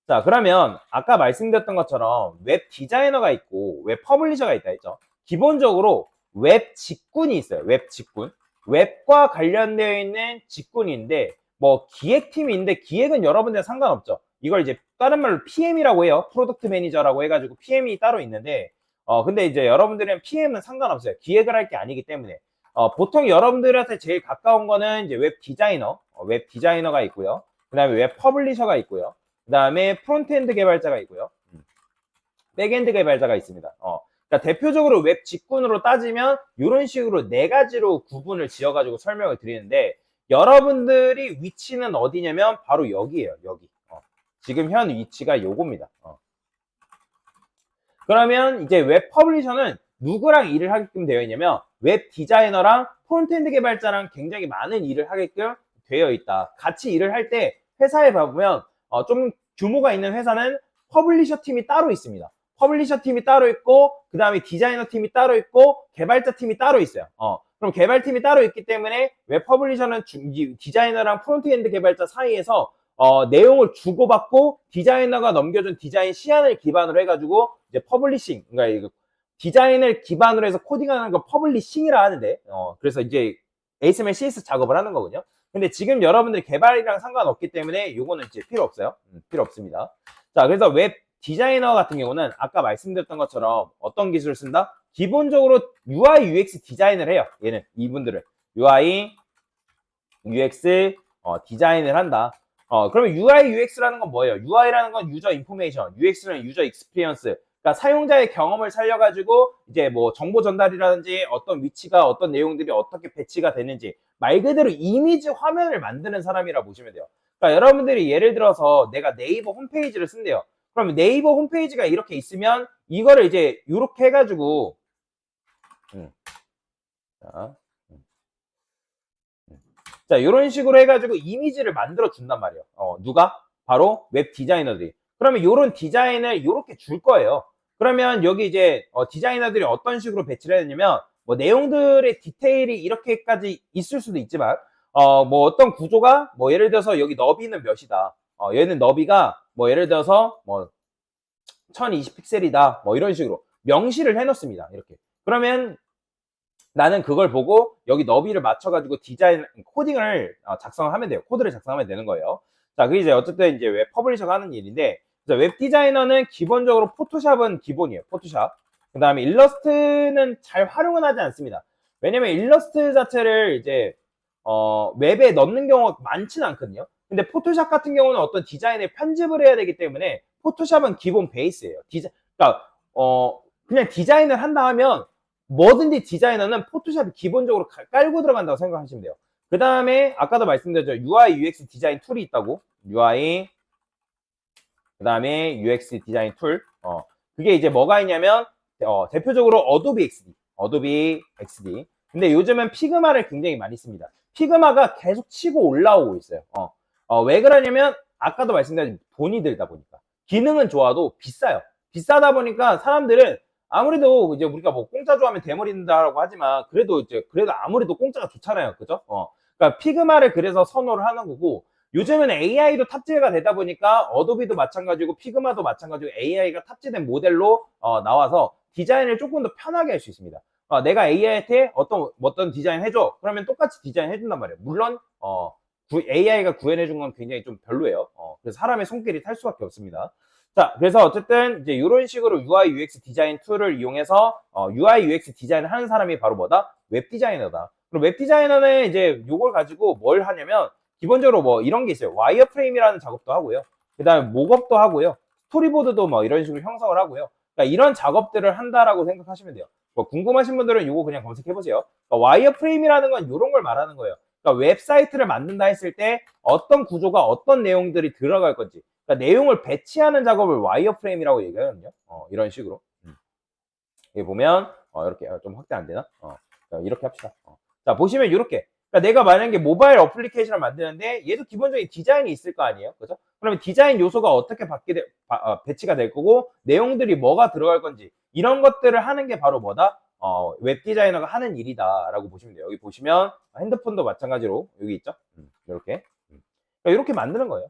자, 그러면 아까 말씀드렸던 것처럼 웹 디자이너가 있고 웹 퍼블리셔가 있다 했죠. 기본적으로 웹 직군이 있어요. 웹 직군. 웹과 관련되어 있는 직군인데 뭐 기획팀인데 기획은 여러분들 상관없죠. 이걸 이제 다른 말로 PM이라고 해요. 프로덕트 매니저라고 해가지고 PM이 따로 있는데 근데 이제 여러분들은 PM은 상관없어요. 기획을 할 게 아니기 때문에 보통 여러분들한테 제일 가까운 거는 이제 웹 디자이너, 웹 디자이너가 있고요. 그 다음에 웹 퍼블리셔가 있고요. 그 다음에 프론트엔드 개발자가 있고요. 백엔드 개발자가 있습니다. 그러니까 대표적으로 웹 직군으로 따지면 이런 식으로 네 가지로 구분을 지어가지고 설명을 드리는데 여러분들이 위치는 어디냐면 바로 여기에요. 여기. 지금 현 위치가 요겁니다. 그러면 이제 웹 퍼블리셔는 누구랑 일을 하게끔 되어 있냐면 웹 디자이너랑 프론트엔드 개발자랑 굉장히 많은 일을 하게끔 되어 있다. 같이 일을 할 때 회사에 보면 좀 규모가 있는 회사는 퍼블리셔 팀이 따로 있습니다. 퍼블리셔 팀이 따로 있고 그 다음에 디자이너 팀이 따로 있고 개발자 팀이 따로 있어요. 그럼 개발팀이 따로 있기 때문에 웹 퍼블리셔는 디자이너랑 프론트엔드 개발자 사이에서 내용을 주고받고 디자이너가 넘겨준 디자인 시안을 기반으로 해가지고 이제 퍼블리싱, 그러니까 디자인을 기반으로 해서 코딩하는 거 퍼블리싱이라 하는데, 그래서 이제 HTML, CSS 작업을 하는 거거든요. 근데 지금 여러분들이 개발이랑 상관없기 때문에 요거는 이제 필요 없어요. 필요 없습니다. 자, 그래서 웹 디자이너 같은 경우는 아까 말씀드렸던 것처럼 어떤 기술을 쓴다? 기본적으로 UI, UX 디자인을 해요. 얘는 이분들은 UI, UX 디자인을 한다. 그러면 UI, UX라는 건 뭐예요? UI라는 건 유저 인포메이션, UX는 유저 익스피리언스. 그러니까 사용자의 경험을 살려가지고 이제 뭐 정보 전달이라든지 어떤 위치가 어떤 내용들이 어떻게 배치가 되는지 말 그대로 이미지 화면을 만드는 사람이라 보시면 돼요. 그러니까 여러분들이 예를 들어서 내가 네이버 홈페이지를 쓴대요. 그러면 네이버 홈페이지가 이렇게 있으면 이거를 이제 이렇게 해가지고 자, 이런 식으로 해가지고 이미지를 만들어 준단 말이에요. 누가? 바로 웹 디자이너들이. 그러면 이런 디자인을 이렇게 줄 거예요. 그러면 여기 이제 디자이너들이 어떤 식으로 배치를 해야 되냐면 뭐 내용들의 디테일이 이렇게까지 있을 수도 있지만 뭐 어떤 구조가 뭐 예를 들어서 여기 너비는 몇이다. 얘는 너비가 뭐 예를 들어서 뭐 1020픽셀이다. 뭐 이런 식으로 명시를 해놓습니다. 이렇게. 그러면 나는 그걸 보고 여기 너비를 맞춰가지고 디자인 코딩을 작성하면 돼요. 코드를 작성하면 되는 거예요. 자, 그게 이제 어쨌든 이제 웹 퍼블리셔가 하는 일인데 웹 디자이너는 기본적으로 포토샵은 기본이에요. 포토샵. 그 다음에 일러스트는 잘 활용은 하지 않습니다. 왜냐면 일러스트 자체를 이제 웹에 넣는 경우가 많지는 않거든요. 근데 포토샵 같은 경우는 어떤 디자인에 편집을 해야 되기 때문에 포토샵은 기본 베이스예요. 그러니까 그냥 디자인을 한다 하면 뭐든지 디자이너는 포토샵이 기본적으로 깔고 들어간다고 생각하시면 돼요. 그 다음에 아까도 말씀드렸죠. UI, UX 디자인 툴이 있다고. UI, 그 다음에 UX 디자인 툴. 그게 이제 뭐가 있냐면 대표적으로 어도비 XD. 어도비 XD. 근데 요즘은 피그마를 굉장히 많이 씁니다. 피그마가 계속 치고 올라오고 있어요. 왜 그러냐면 아까도 말씀드린 돈이 들다 보니까. 기능은 좋아도 비싸요. 비싸다 보니까 사람들은 아무래도 이제 우리가 뭐 공짜 좋아하면 대머리인다라고 하지만 그래도 아무래도 공짜가 좋잖아요. 그죠? 그러니까 피그마를 그래서 선호를 하는 거고 요즘은 AI도 탑재가 되다 보니까 어도비도 마찬가지고 피그마도 마찬가지고 AI가 탑재된 모델로 나와서 디자인을 조금 더 편하게 할 수 있습니다. 내가 AI한테 어떤 디자인 해줘. 그러면 똑같이 디자인 해준단 말이에요. 물론 AI가 구현해준 건 굉장히 좀 별로예요. 그래서 사람의 손길이 탈 수밖에 없습니다. 자, 그래서 어쨌든 이제 이런 식으로 UI, UX 디자인 툴을 이용해서 UI, UX 디자인을 하는 사람이 바로 뭐다? 웹 디자이너다. 그럼 웹 디자이너는 이제 이걸 가지고 뭘 하냐면 기본적으로 뭐 이런 게 있어요. 와이어프레임이라는 작업도 하고요. 그 다음에 목업도 하고요. 스토리보드도 뭐 이런 식으로 형성을 하고요. 그러니까 이런 작업들을 한다라고 생각하시면 돼요. 뭐 궁금하신 분들은 이거 그냥 검색해 보세요. 그러니까 와이어프레임이라는 건 이런 걸 말하는 거예요. 그러니까 웹사이트를 만든다 했을 때 어떤 구조가 어떤 내용들이 들어갈 건지 그러니까 내용을 배치하는 작업을 와이어프레임이라고 얘기하거든요. 이런 식으로. 여기 보면 이렇게 좀 확대 안 되나? 이렇게 합시다. 자, 보시면 이렇게. 그러니까 내가 만약에 모바일 어플리케이션을 만드는데 얘도 기본적인 디자인이 있을 거 아니에요? 그죠? 그러면 디자인 요소가 어떻게 배치가 될 거고 내용들이 뭐가 들어갈 건지 이런 것들을 하는 게 바로 뭐다? 웹 디자이너가 하는 일이다라고 보시면 돼요. 여기 보시면 핸드폰도 마찬가지로 여기 있죠? 이렇게. 그러니까 이렇게 만드는 거예요.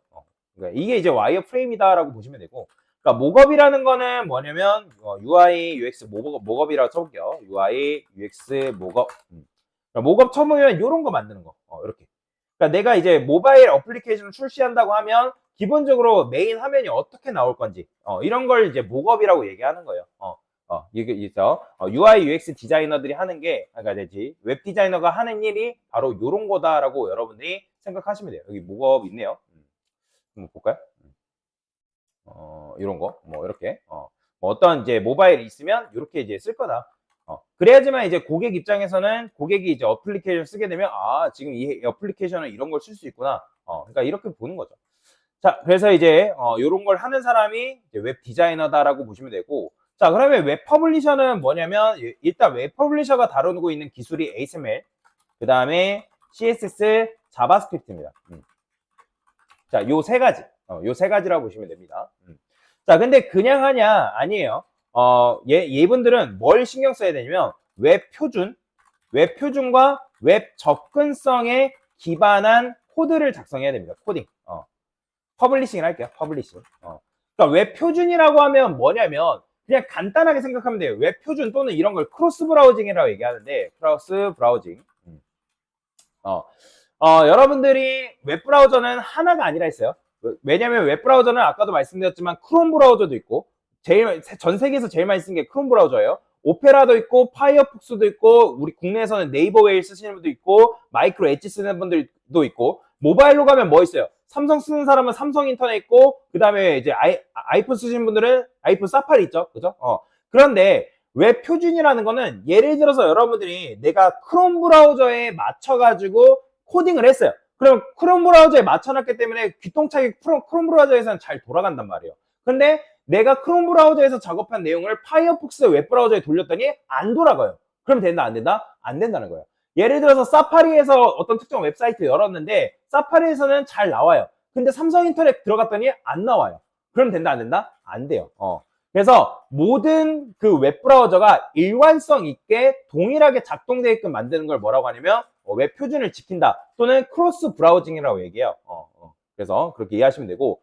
그러니까 이게 이제 와이어 프레임이다라고 보시면 되고, 그러니까 목업이라는 거는 뭐냐면 UI, UX 목업이라고 쳐볼게요. UI, UX 목업. 그러니까 목업 쳐보면 이런 거 만드는 거. 이렇게. 그러니까 내가 이제 모바일 어플리케이션을 출시한다고 하면 기본적으로 메인 화면이 어떻게 나올 건지 이런 걸 이제 목업이라고 얘기하는 거예요. 이게 있어. UI, UX 디자이너들이 하는 게, 그러니까 되지. 웹 디자이너가 하는 일이 바로 이런 거다라고 여러분들이 생각하시면 돼요. 여기 목업 있네요. 한번 볼까요? 이런 거, 뭐, 이렇게. 뭐 어떤 이제 모바일이 있으면 이렇게 이제 쓸 거다. 그래야지만 이제 고객 입장에서는 고객이 이제 어플리케이션 쓰게 되면, 아, 지금 이 어플리케이션은 이런 걸 쓸 수 있구나. 그러니까 이렇게 보는 거죠. 자, 그래서 이제, 요런 걸 하는 사람이 이제 웹 디자이너다라고 보시면 되고, 자, 그러면 웹 퍼블리셔는 뭐냐면, 일단 웹 퍼블리셔가 다루고 있는 기술이 HTML, 그 다음에 CSS, 자바스크립트입니다. 자, 요 세 가지. 요 세 가지라고 보시면 됩니다. 자, 근데 그냥 하냐? 아니에요. 얘분들은 뭘 신경 써야 되냐면, 웹 표준과 웹 접근성에 기반한 코드를 작성해야 됩니다. 코딩. 퍼블리싱을 할게요. 퍼블리싱. 그러니까 웹 표준이라고 하면 뭐냐면, 그냥 간단하게 생각하면 돼요. 웹 표준 또는 이런 걸 크로스 브라우징이라고 얘기하는데, 크로스 브라우징. 여러분들이 웹 브라우저는 하나가 아니라 있어요. 왜냐면 웹 브라우저는 아까도 말씀드렸지만 크롬 브라우저도 있고, 전 세계에서 제일 많이 쓰는 게 크롬 브라우저예요. 오페라도 있고, 파이어폭스도 있고, 우리 국내에서는 네이버 웨일 쓰시는 분도 있고, 마이크로 엣지 쓰는 분들도 있고, 모바일로 가면 뭐 있어요? 삼성 쓰는 사람은 삼성 인터넷 있고, 그 다음에 이제 아이폰 쓰시는 분들은 아이폰 사파리 있죠. 그죠? 그런데 웹 표준이라는 거는 예를 들어서 여러분들이 내가 크롬 브라우저에 맞춰가지고 코딩을 했어요. 그럼 크롬 브라우저에 맞춰놨기 때문에 귀통차게 크롬 브라우저에서는 잘 돌아간단 말이에요. 근데 내가 크롬 브라우저에서 작업한 내용을 파이어폭스 웹브라우저에 돌렸더니 안 돌아가요. 그럼 된다, 안 된다? 안 된다는 거예요. 예를 들어서 사파리에서 어떤 특정 웹사이트 열었는데 사파리에서는 잘 나와요. 근데 삼성 인터넷 들어갔더니 안 나와요. 그럼 된다, 안 된다? 안 돼요. 그래서 모든 그 웹브라우저가 일관성 있게 동일하게 작동되게끔 만드는 걸 뭐라고 하냐면 웹 표준을 지킨다 또는 크로스 브라우징이라고 얘기해요. 그래서 그렇게 이해하시면 되고,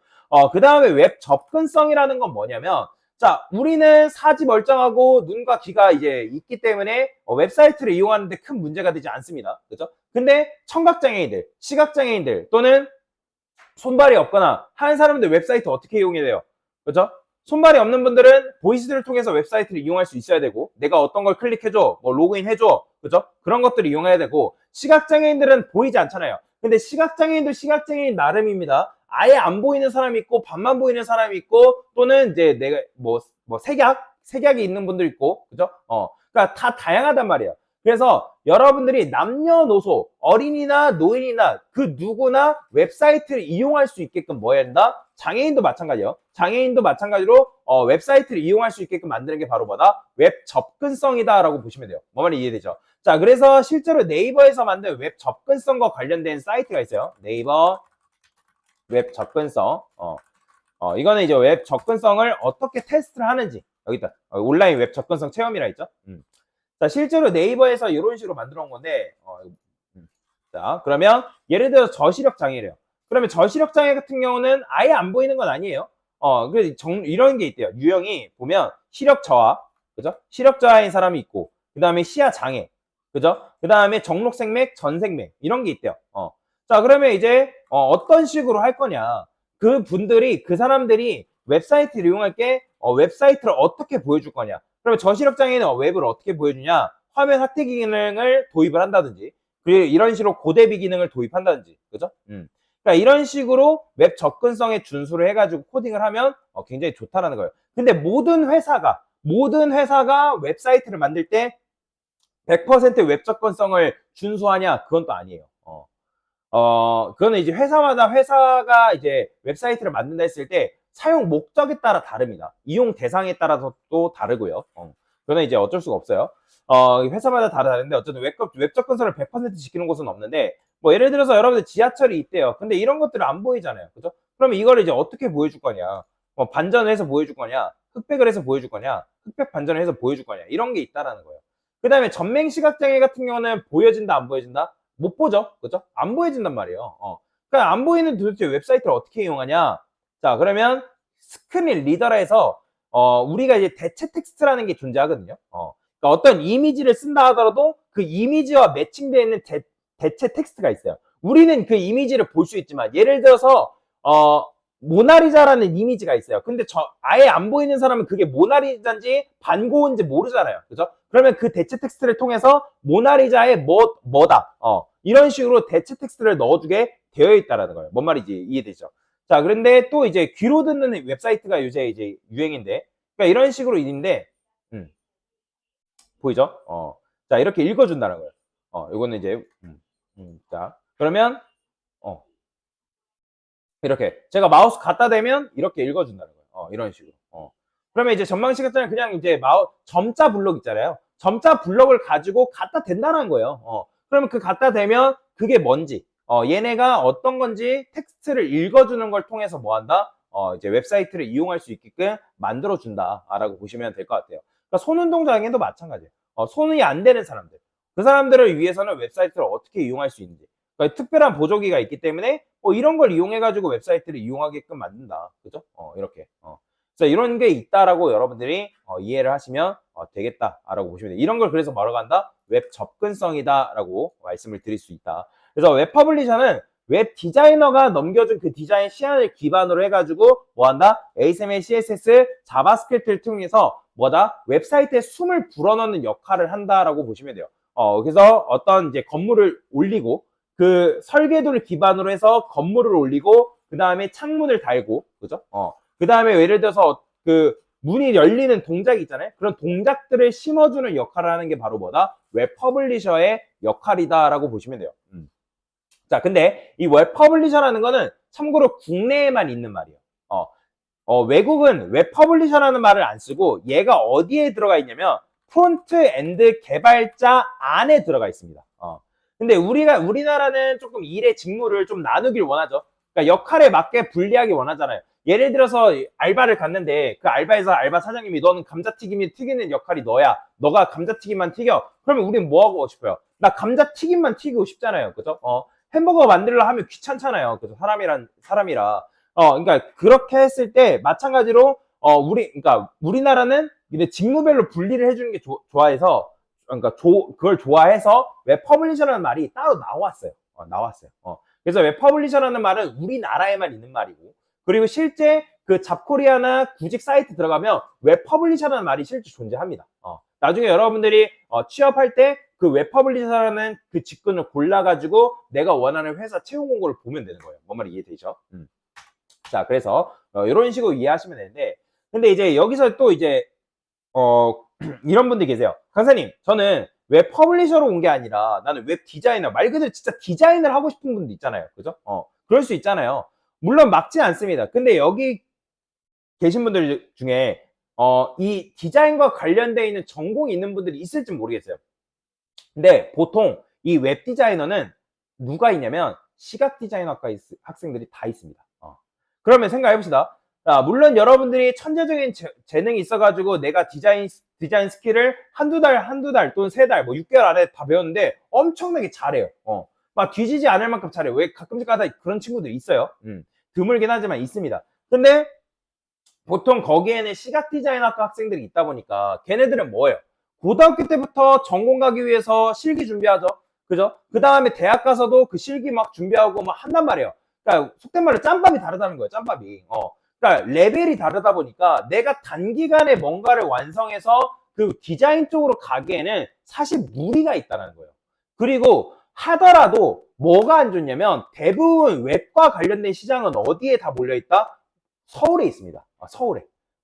그 다음에 웹 접근성이라는 건 뭐냐면, 자, 우리는 사지 멀쩡하고 눈과 귀가 이제 있기 때문에 웹사이트를 이용하는데 큰 문제가 되지 않습니다. 그죠? 근데 청각장애인들, 시각장애인들 또는 손발이 없거나 하는 사람들 웹사이트 어떻게 이용해야 돼요? 그죠? 손발이 없는 분들은 보이스를 통해서 웹사이트를 이용할 수 있어야 되고, 내가 어떤 걸 클릭해줘, 뭐 로그인 해줘, 그죠? 그런 것들을 이용해야 되고, 시각장애인들은 보이지 않잖아요. 근데 시각장애인도 시각장애인 나름입니다. 아예 안 보이는 사람이 있고, 반만 보이는 사람이 있고, 또는 이제 내가 뭐 색약이 있는 분들 있고, 그죠? 그러니까 다 다양하단 말이에요. 그래서 여러분들이 남녀노소, 어린이나 노인이나 그 누구나 웹사이트를 이용할 수 있게끔 뭐 해야 된다? 장애인도 마찬가지예요. 장애인도 마찬가지로 웹사이트를 이용할 수 있게끔 만드는 게 바로 뭐다? 웹 접근성이다라고 보시면 돼요. 뭐 말이 이해되죠? 자, 그래서 실제로 네이버에서 만든 웹 접근성과 관련된 사이트가 있어요. 네이버 웹 접근성. 이거는 이제 웹 접근성을 어떻게 테스트를 하는지. 여기 있다. 온라인 웹 접근성 체험이라 있죠. 자, 실제로 네이버에서 이런 식으로 만들어 온 건데, 자, 그러면 예를 들어서 저시력 장애래요. 그러면 저시력 장애 같은 경우는 아예 안 보이는 건 아니에요. 이런 게 있대요. 유형이 보면 시력 저하, 그죠? 시력 저하인 사람이 있고, 그 다음에 시야 장애, 그죠? 그 다음에 정록생맥, 전생맥, 이런 게 있대요. 자, 그러면 이제, 어떤 식으로 할 거냐. 그 사람들이 웹사이트를 이용할 게, 웹사이트를 어떻게 보여줄 거냐. 그러면 저시력 장애는 웹을 어떻게 보여주냐? 화면 확대 기능을 도입을 한다든지, 그리고 이런 식으로 고대비 기능을 도입한다든지, 그죠? 그러니까 이런 식으로 웹 접근성에 준수를 해가지고 코딩을 하면 굉장히 좋다라는 거예요. 근데 모든 회사가 웹사이트를 만들 때 100% 웹 접근성을 준수하냐? 그건 또 아니에요. 그거는 이제 회사가 이제 웹사이트를 만든다 했을 때 사용 목적에 따라 다릅니다. 이용 대상에 따라서 또 다르고요. 그거는 이제 어쩔 수가 없어요. 회사마다 다른데 어쨌든 웹 접근성을 100% 지키는 곳은 없는데, 뭐 예를 들어서 여러분들 지하철이 있대요. 근데 이런 것들을 안 보이잖아요. 그죠? 그러면 이거를 이제 어떻게 보여줄 거냐? 반전을 해서 보여줄 거냐? 흑백을 해서 보여줄 거냐? 흑백 반전을 해서 보여줄 거냐? 이런 게 있다라는 거예요. 그 다음에 전맹 시각장애 같은 경우는 보여진다, 안 보여진다? 못 보죠. 그죠? 안 보여진단 말이에요. 그러니까 안 보이는 도대체 웹사이트를 어떻게 이용하냐? 자, 그러면 스크린 리더라 해서 우리가 이제 대체 텍스트라는 게 존재하거든요. 그러니까 어떤 이미지를 쓴다 하더라도 그 이미지와 매칭되어 있는 대체 텍스트가 있어요. 우리는 그 이미지를 볼 수 있지만 예를 들어서 모나리자라는 이미지가 있어요. 근데 아예 안 보이는 사람은 그게 모나리자인지 반고인지 모르잖아요. 그죠? 그러면 그 대체 텍스트를 통해서 모나리자의 뭐다. 이런 식으로 대체 텍스트를 넣어주게 되어 있다라는 거예요. 뭔 말인지 이해되죠? 자, 그런데 또 이제 귀로 듣는 웹사이트가 요새 이제 유행인데, 그러니까 이런 식으로 있는데, 보이죠? 자, 이렇게 읽어준다는 거예요. 이거는 이제, 자, 그러면, 이렇게 제가 마우스 갖다 대면 이렇게 읽어준다는 거예요. 이런 식으로. 그러면 이제 전방식 같은 그냥 이제 점자 블록 있잖아요. 점자 블록을 가지고 갖다 댄다는 거예요. 그러면 그 갖다 대면 그게 뭔지, 얘네가 어떤 건지 텍스트를 읽어주는 걸 통해서 뭐 한다? 이제 웹사이트를 이용할 수 있게끔 만들어준다라고 보시면 될 것 같아요. 그러니까 손운동 장애도 마찬가지예요. 손이 안 되는 사람들. 그 사람들을 위해서는 웹사이트를 어떻게 이용할 수 있는지. 그러니까 특별한 보조기가 있기 때문에 이런 걸 이용해가지고 웹사이트를 이용하게끔 만든다. 그죠? 이렇게. 그래서 이런 게 있다라고 여러분들이 이해를 하시면 되겠다라고 보시면 돼요. 이런 걸 그래서 뭐라고 한다? 웹 접근성이다라고 말씀을 드릴 수 있다. 그래서 웹 퍼블리셔는 웹 디자이너가 넘겨준 그 디자인 시안을 기반으로 해가지고 뭐 한다? HTML, CSS, 자바스크립트를 통해서 뭐다? 웹사이트에 숨을 불어넣는 역할을 한다라고 보시면 돼요. 그래서 어떤 이제 건물을 올리고 그 설계도를 기반으로 해서 건물을 올리고 그 다음에 창문을 달고 그죠? 그 다음에 예를 들어서 그 문이 열리는 동작이 있잖아요. 그런 동작들을 심어주는 역할을 하는 게 바로 뭐다? 웹 퍼블리셔의 역할이다라고 보시면 돼요. 자, 근데 이 웹 퍼블리셔라는 거는 참고로 국내에만 있는 말이에요. 외국은 웹 퍼블리셔라는 말을 안 쓰고 얘가 어디에 들어가 있냐면 프론트 엔드 개발자 안에 들어가 있습니다. 근데 우리나라는 조금 일의 직무를 좀 나누길 원하죠. 그러니까 역할에 맞게 분리하기 원하잖아요. 예를 들어서 알바를 갔는데 그 알바에서 알바 사장님이 너는 감자튀김이 튀기는 역할이 너야. 너가 감자튀김만 튀겨. 그러면 우린 뭐 하고 싶어요? 나 감자튀김만 튀기고 싶잖아요. 그죠? 햄버거 만들려 하면 귀찮잖아요. 그죠? 사람이라. 그러니까 그렇게 했을 때 마찬가지로 그러니까 우리나라는 근데 직무별로 분리를 해주는 게 좋아해서 그러니까 그걸 좋아해서 웹 퍼블리셔라는 말이 따로 나왔어요. 나왔어요. 그래서 웹 퍼블리셔라는 말은 우리나라에만 있는 말이고 그리고 실제 그 잡코리아나 구직 사이트 들어가면 웹 퍼블리셔라는 말이 실제 존재합니다. 나중에 여러분들이 취업할 때 그 웹 퍼블리셔라는 그 직군을 골라가지고 내가 원하는 회사 채용 공고를 보면 되는 거예요. 뭔 말이 이해되죠? 자, 그래서 이런 식으로 이해하시면 되는데 근데 이제 여기서 또 이제 이런 분들이 계세요. 강사님, 저는 웹 퍼블리셔로 온 게 아니라 나는 웹 디자이너, 말 그대로 진짜 디자인을 하고 싶은 분도 있잖아요. 그죠? 그럴 수 있잖아요. 물론 막지 않습니다. 근데 여기 계신 분들 중에 이 디자인과 관련되어 있는 전공이 있는 분들이 있을지 모르겠어요. 근데 보통 이 웹 디자이너는 누가 있냐면 시각 디자인학과 학생들이 다 있습니다. 그러면 생각해 봅시다. 물론 여러분들이 천재적인 재능이 있어가지고 내가 디자인 스킬을 한두 달 또는 세 달, 뭐 6개월 안에 다 배웠는데 엄청나게 잘해요. 막 뒤지지 않을 만큼 잘해요. 왜 가끔씩 가다 그런 친구들이 있어요. 드물긴 하지만 있습니다. 근데 보통 거기에는 시각 디자인학과 학생들이 있다 보니까 걔네들은 뭐예요? 고등학교 때부터 전공 가기 위해서 실기 준비하죠. 그죠? 그 다음에 대학 가서도 그 실기 막 준비하고 막 한단 말이에요. 그러니까 속된 말로 짬밥이 다르다는 거예요. 짬밥이. 그러니까 레벨이 다르다 보니까 내가 단기간에 뭔가를 완성해서 그 디자인 쪽으로 가기에는 사실 무리가 있다는 거예요. 그리고 하더라도 뭐가 안 좋냐면 대부분 웹과 관련된 시장은 어디에 다 몰려있다? 서울에 있습니다.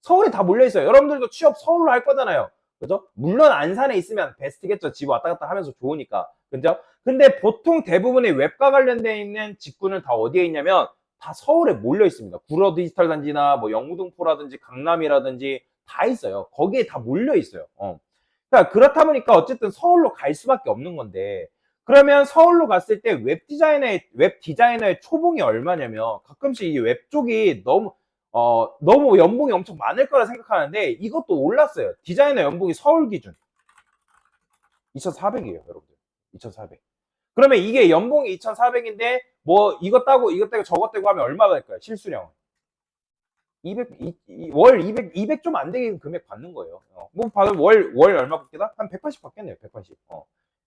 서울에 다 몰려있어요. 여러분들도 취업 서울로 할 거잖아요. 그죠? 물론 안산에 있으면 베스트겠죠. 집 왔다 갔다 하면서 좋으니까. 그죠? 근데 보통 대부분의 웹과 관련되어 있는 직군은 다 어디에 있냐면 다 서울에 몰려 있습니다. 구로 디지털 단지나 뭐 영등포라든지 강남이라든지 다 있어요. 거기에 다 몰려 있어요. 그러니까 그렇다 보니까 어쨌든 서울로 갈 수밖에 없는 건데 그러면 서울로 갔을 때 웹 디자이너의 초봉이 얼마냐면 가끔씩 이 웹 쪽이 너무 연봉이 엄청 많을 거라 생각하는데 이것도 올랐어요. 디자이너 연봉이 서울 기준 2,400이에요, 여러분들. 2,400. 그러면 이게 연봉이 2,400인데 뭐 이것 따고 저것 떼고 하면 얼마 될까요? 실수령. 월 200 좀 안 되게 금액 받는 거예요. 뭐, 받으면 월 얼마 받겠다? 한 180 받겠네요, 180.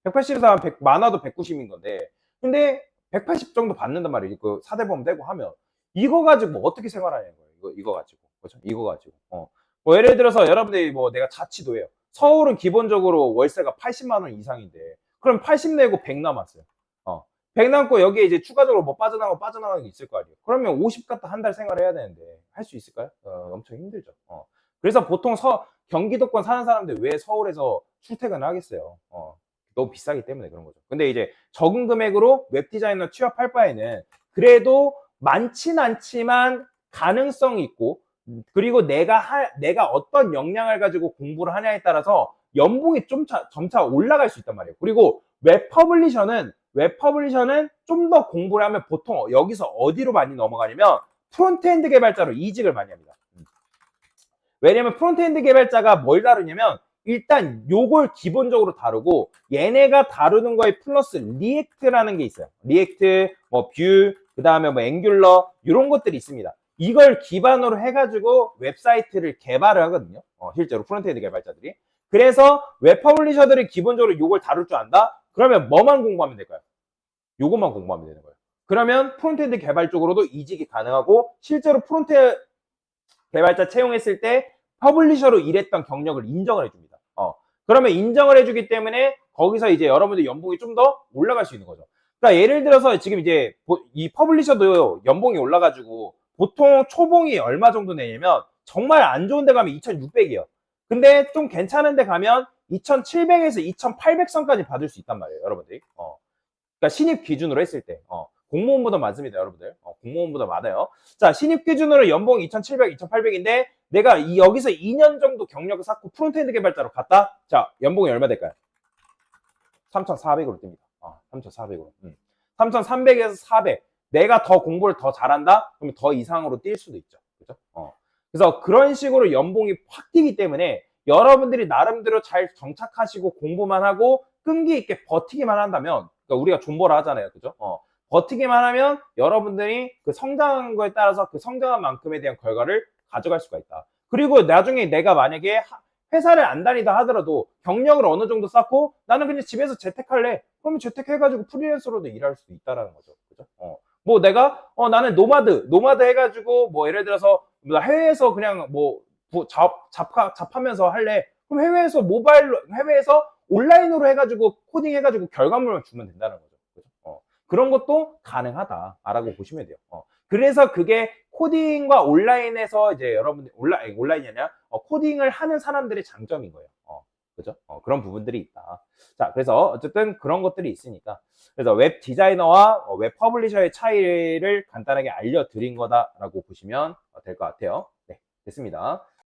180에서 한 100, 많아도 190인 건데. 근데 180 정도 받는단 말이에요. 그 사대보험 떼고 하면. 이거 가지고 뭐 어떻게 생활하냐는 거예요. 이거 가지고. 그죠? 이거 가지고. 뭐 예를 들어서 여러분들이 뭐 내가 자취도예요. 서울은 기본적으로 월세가 80만 원 이상인데. 그럼 80 내고 100 남았어요. 100 남고 여기에 이제 추가적으로 뭐 빠져나가는 게 있을 거 아니에요. 그러면 50 갖다 한 달 생활해야 되는데 할 수 있을까요? 엄청 힘들죠. 그래서 보통 경기도권 사는 사람들 왜 서울에서 출퇴근을 하겠어요? 너무 비싸기 때문에 그런 거죠. 근데 이제 적은 금액으로 웹 디자이너 취업할 바에는 그래도 많진 않지만 가능성이 있고, 그리고 내가 어떤 역량을 가지고 공부를 하냐에 따라서 연봉이 점차 올라갈 수 있단 말이에요. 그리고 웹 퍼블리셔는 좀 더 공부를 하면 보통 여기서 어디로 많이 넘어가냐면 프론트엔드 개발자로 이직을 많이 합니다. 왜냐면 프론트엔드 개발자가 뭘 다루냐면 일단 요걸 기본적으로 다루고, 얘네가 다루는 거에 플러스 리액트라는 게 있어요. 리액트, 뭐 뷰, 그 다음에 뭐 앵귤러, 이런 것들이 있습니다. 이걸 기반으로 해가지고 웹사이트를 개발을 하거든요. 실제로 프론트엔드 개발자들이. 그래서 웹 퍼블리셔들이 기본적으로 요걸 다룰 줄 안다? 그러면 뭐만 공부하면 될까요? 요것만 공부하면 되는 거예요. 그러면 프론트엔드 개발 쪽으로도 이직이 가능하고, 실제로 프론트 개발자 채용했을 때 퍼블리셔로 일했던 경력을 인정을 해줍니다. 그러면 인정을 해주기 때문에 거기서 이제 여러분들 연봉이 좀 더 올라갈 수 있는 거죠. 그러니까 예를 들어서 지금 이제 이 퍼블리셔도 연봉이 올라가지고 보통 초봉이 얼마 정도 내냐면 정말 안 좋은 데 가면 2,600이에요. 근데 좀 괜찮은 데 가면 2,700에서 2,800선까지 받을 수 있단 말이에요, 여러분들이. 그러니까 신입 기준으로 했을 때. 공무원보다 많습니다, 여러분들. 공무원보다 많아요. 자, 신입 기준으로 연봉 2,700, 2,800인데 내가 여기서 2년 정도 경력을 쌓고 프론트엔드 개발자로 갔다? 자, 연봉이 얼마 될까요? 3,400으로 뜹니다. 3,400으로. 3,300에서 400. 내가 더 공부를 더 잘한다? 그러면 더 이상으로 뛸 수도 있죠. 그죠? 그래서 그런 식으로 연봉이 확 뛰기 때문에 여러분들이 나름대로 잘 정착하시고 공부만 하고 끈기 있게 버티기만 한다면, 그러니까 우리가 존버를 하잖아요. 그죠? 버티기만 하면 여러분들이 그 성장한 거에 따라서 그 성장한 만큼에 대한 결과를 가져갈 수가 있다. 그리고 나중에 내가 만약에 회사를 안 다니다 하더라도 경력을 어느 정도 쌓고 나는 그냥 집에서 재택할래. 그러면 재택해가지고 프리랜서로도 일할 수도 있다라는 거죠. 그죠? 뭐 내가 나는 노마드 해가지고 뭐 예를 들어서 해외에서 그냥 뭐 잡하면서 할래. 그럼 해외에서 온라인으로 해가지고 코딩 해가지고 결과물만 주면 된다는 거죠. 그죠? 그런 것도 가능하다라고 보시면 돼요. 그래서 그게 코딩과 온라인에서 이제 여러분들 온라인이 아니라 코딩을 하는 사람들의 장점인 거예요. 그죠? 그런 부분들이 있다. 자, 그래서 어쨌든 그런 것들이 있으니까. 그래서 웹 디자이너와 웹 퍼블리셔의 차이를 간단하게 알려드린 거다라고 보시면 될 것 같아요. 네, 됐습니다.